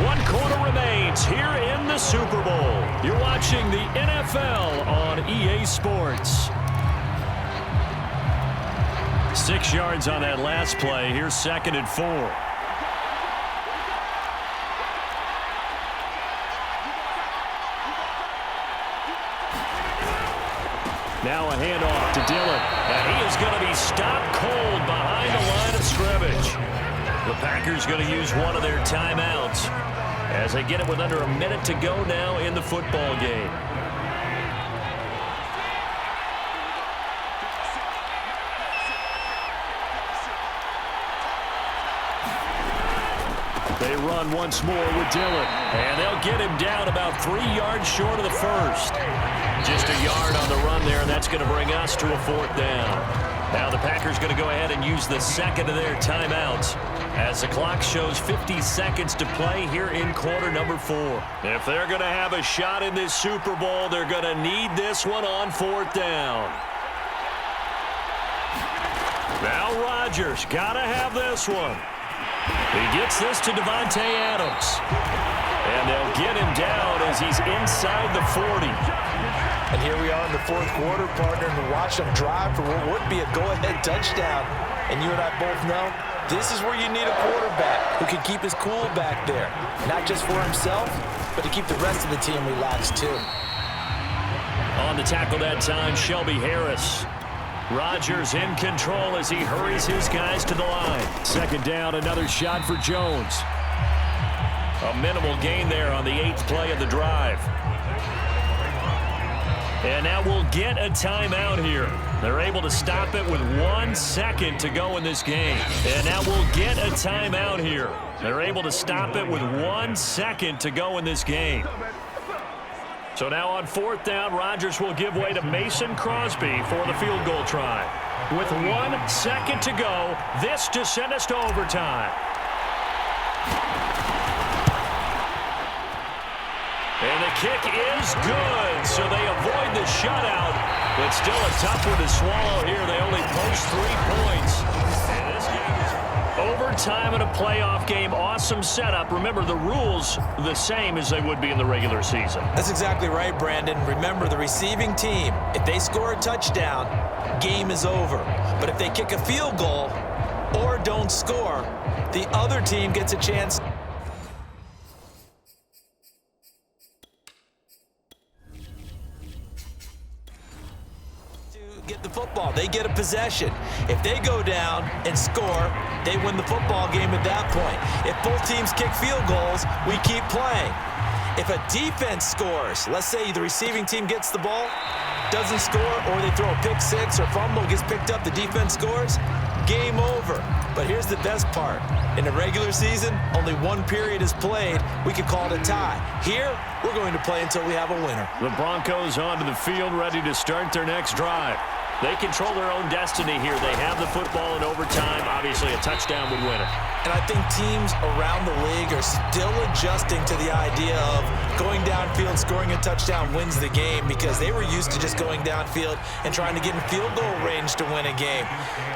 One quarter remains here in the Super Bowl. You're watching the NFL on EA Sports. 6 yards on that last play. Here's 2nd and 4. Now a handoff to Dillon. And he is going to be stopped cold behind the line of scrimmage. The Packers going to use one of their timeouts as they get it with under a minute to go now in the football game. They run once more with Dillon. And they'll get him down about 3 yards short of the first. Just a yard on the run there, and that's going to bring us to a 4th down. Now the Packers going to go ahead and use the second of their timeouts as the clock shows 50 seconds to play here in quarter number 4. If they're going to have a shot in this Super Bowl, they're going to need this one on 4th down. Now Rodgers got to have this one. He gets this to Davante Adams. And they'll get him down as he's inside the 40. And here we are in the 4th quarter, partner, and watch them drive for what would be a go-ahead touchdown. And you and I both know this is where you need a quarterback who can keep his cool back there. Not just for himself, but to keep the rest of the team relaxed too. On the tackle that time, Shelby Harris. Rodgers in control as he hurries his guys to the line. 2nd down, another shot for Jones. A minimal gain there on the 8th play of the drive. And now we'll get a timeout here. They're able to stop it with 1 second to go in this game. And now we'll get a timeout here. They're able to stop it with 1 second to go in this game. So now on 4th down, Rodgers will give way to Mason Crosby for the field goal try. With 1 second to go, this to send us to overtime. And the kick is good, so they avoid the shutout. But still a tough one to swallow here. They only post 3 points. And this game is overtime in a playoff game. Awesome setup. Remember, the rules the same as they would be in the regular season. That's exactly right, Brandon. Remember, the receiving team, if they score a touchdown, game is over. But if they kick a field goal or don't score, the other team gets a chance get the football. They get a possession. If they go down and score, they win the football game at that point. If both teams kick field goals, we keep playing. If a defense scores, let's say the receiving team gets the ball, doesn't score, or they throw a pick six or fumble, gets picked up, the defense scores, game over. But here's the best part. In a regular season, only 1 period is played. We could call it a tie. Here, we're going to play until we have a winner. The Broncos onto the field, ready to start their next drive. They control their own destiny here. They have the football in overtime. Obviously, a touchdown would win it. And I think teams around the league are still adjusting to the idea of going downfield, scoring a touchdown wins the game, because they were used to just going downfield and trying to get in field goal range to win a game.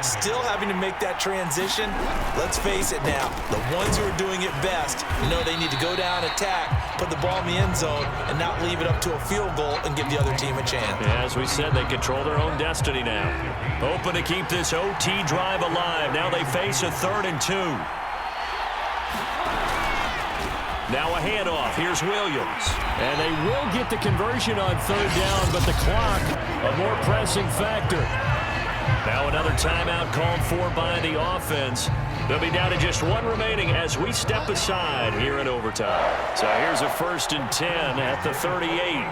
Still having to make that transition. Let's face it now, the ones who are doing it best know they need to go down, attack, put the ball in the end zone, and not leave it up to a field goal and give the other team a chance. Yeah, as we said, they control their own destiny now. Hoping to keep this OT drive alive. Now they face a 3rd and 2. Now a handoff. Here's Williams. And they will get the conversion on 3rd down, but the clock, a more pressing factor. Now another timeout called for by the offense. They'll be down to just 1 remaining as we step aside here in overtime. So here's a 1st and 10 at the 38.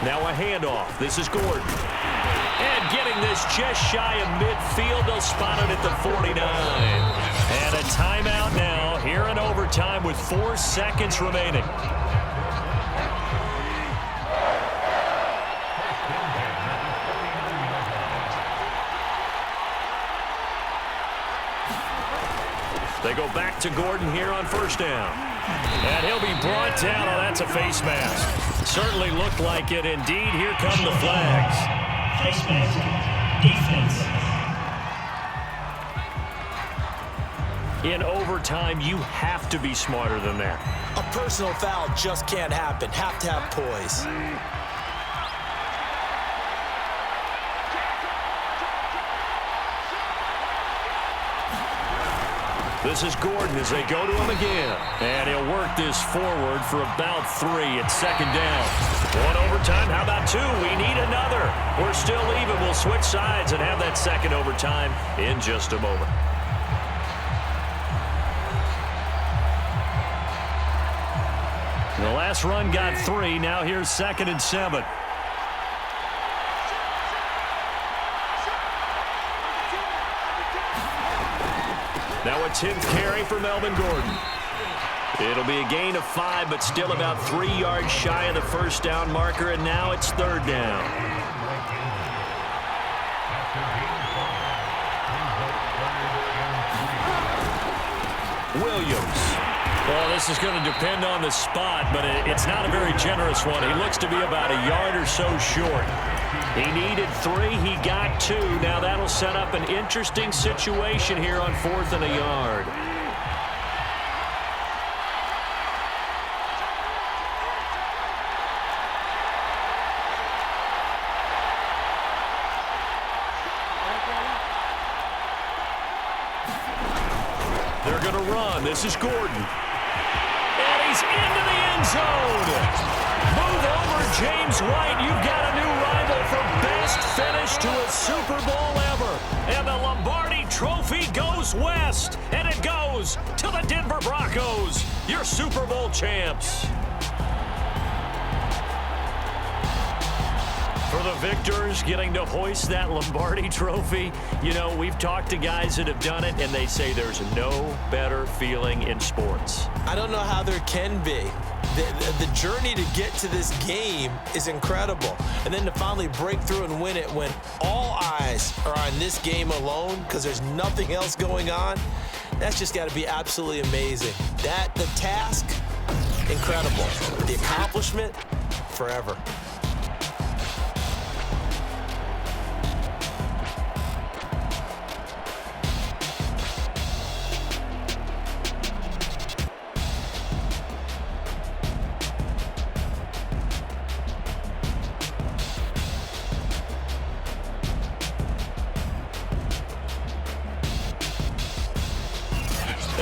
Now a handoff. This is Gordon. And getting this just shy of midfield. They'll spot it at the 49. And a timeout now here in overtime with 4 seconds remaining. They go back to Gordon here on 1st down. And he'll be brought down. Oh, that's a face mask. Certainly looked like it. Indeed, here come the flags. Face mask. Defense. In overtime, you have to be smarter than that. A personal foul just can't happen. Have to have poise. This is Gordon as they go to him again. And he'll work this forward for about 3. It's second down. 1 overtime. How about 2? We need another. We're still even. We'll switch sides and have that second overtime in just a moment. The last run got 3. Now here's 2nd and 7. Now a 10th carry for Melvin Gordon. It'll be a gain of 5, but still about 3 yards shy of the first down marker, and now it's 3rd down. Williams. Well, this is going to depend on the spot, but it's not a very generous one. He looks to be about a yard or so short. He needed 3. He got 2. Now that'll set up an interesting situation here on 4th and a yard. They're going to run. This is Gordon. And he's into the end zone. Move over, James White. You've got a new rival for best finish to a Super Bowl ever. And the Lombardi Trophy goes west. And it goes to the Denver Broncos, your Super Bowl champs. For the victors, getting to hoist that Lombardi Trophy, you know, we've talked to guys that have done it, and they say there's no better feeling in sports. I don't know how there can be. The journey to get to this game is incredible. And then to finally break through and win it when all eyes are on this game alone because there's nothing else going on, that's just got to be absolutely amazing. The task, incredible. The accomplishment, forever.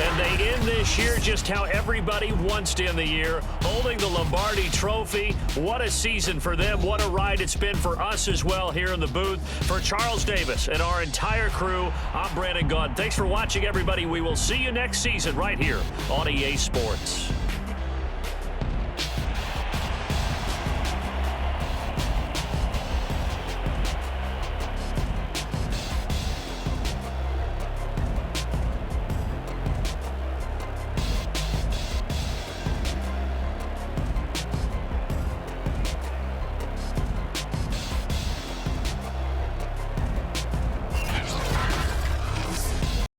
And they end this year just how everybody wants to end the year, holding the Lombardi Trophy. What a season for them. What a ride it's been for us as well here in the booth. For Charles Davis and our entire crew, I'm Brandon Gaudin. Thanks for watching, everybody. We will see you next season right here on EA Sports.